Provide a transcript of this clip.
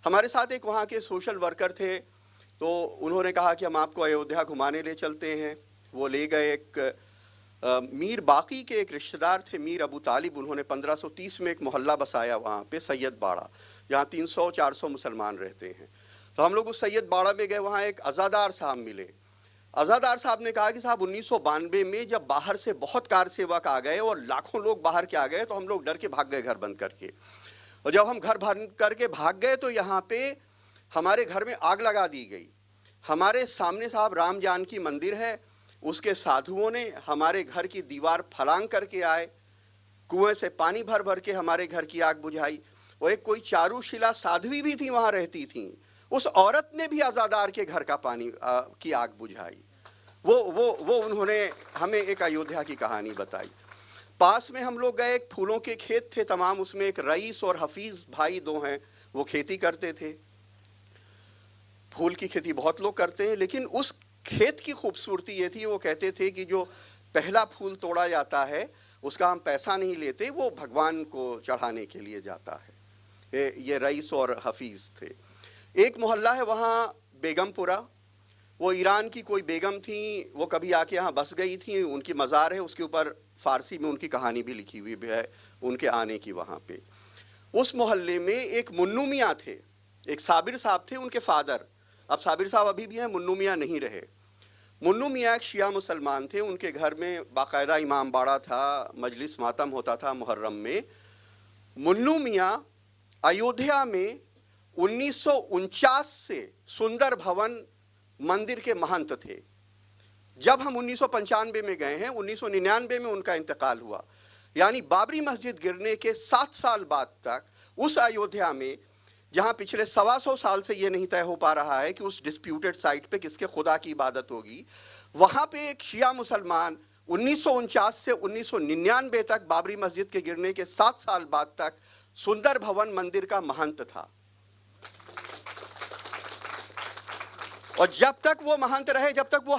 हमारे साथ एक वहाँ के सोशल वर्कर थे, तो उन्होंने कहा कि हम आपको अयोध्या घुमाने ले चलते हैं। वो ले गए। एक मीर बाकी के एक रिश्तेदार थे, मीर अबू तालिब, उन्होंने 1530 में एक मोहल्ला बसाया वहाँ पे, सैयद बाड़ा, जहाँ 300-400 मुसलमान रहते हैं। तो हम लोग उस सैयद बाड़ा में गए। वहाँ एक अज़ादार साहब मिले। अज़ादार साहब ने कहा कि साहब 1992 में जब बाहर से बहुत कार सेवक आ गए और लाखों लोग बाहर के आ गए, तो हम लोग डर के भाग गए घर बंद करके। और जब हम घर बंद करके भाग गए तो यहाँ पे हमारे घर में आग लगा दी गई। हमारे सामने साहब राम जानकी मंदिर है, उसके साधुओं ने हमारे घर की दीवार फलांग करके आए, कुएं से पानी भर भर के हमारे घर की आग बुझाई। वो एक कोई चारुशिला साध्वी भी थी, वहाँ रहती थी, उस औरत ने भी अज़ादार के घर का पानी की आग बुझाई। वो उन्होंने हमें एक अयोध्या की कहानी बताई। पास में हम लोग गए, एक फूलों के खेत थे तमाम, उसमें एक रईस और हफीज़ भाई दो हैं, वो खेती करते थे। फूल की खेती बहुत लोग करते हैं, लेकिन उस खेत की खूबसूरती ये थी, वो कहते थे कि जो पहला फूल तोड़ा जाता है उसका हम पैसा नहीं लेते, वो भगवान को चढ़ाने के लिए जाता है। ये रईस और हफीज़ थे। एक मोहल्ला है वहाँ बेगमपुरा, वो ईरान की कोई बेगम थी, वो कभी आके यहाँ बस गई थी, उनकी मज़ार है, उसके ऊपर फ़ारसी में उनकी कहानी भी लिखी हुई है उनके आने की वहाँ पे। उस मोहल्ले में एक मुन्नू मियाँ थे, एक साबिर साहब थे उनके फादर। अब साबिर साहब अभी भी हैं, मुन्नू मियाँ नहीं रहे। मुन्नू मियाँ एक शिया मुसलमान थे, उनके घर में बाकायदा इमाम बाड़ा था, मजलिस मातम होता था मुहर्रम में। मुन्नू मियाँ अयोध्या में 1949 से सुंदर भवन मंदिर के महंत थे। जब हम 1995 में गए हैं, 1999 में उनका इंतकाल हुआ, यानी बाबरी मस्जिद गिरने के 7 साल बाद तक उस अयोध्या में, जहां पिछले 125 साल से ये नहीं तय हो पा रहा है कि उस डिस्प्यूटेड साइट पे किसके खुदा की इबादत होगी, वहां पे एक शिया मुसलमान 1949 से 1999 तक बाबरी मस्जिद के गिरने के 7 साल बाद तक सुंदर भवन मंदिर का महंत था। और जब तक वो महंत रहे, जब तक वो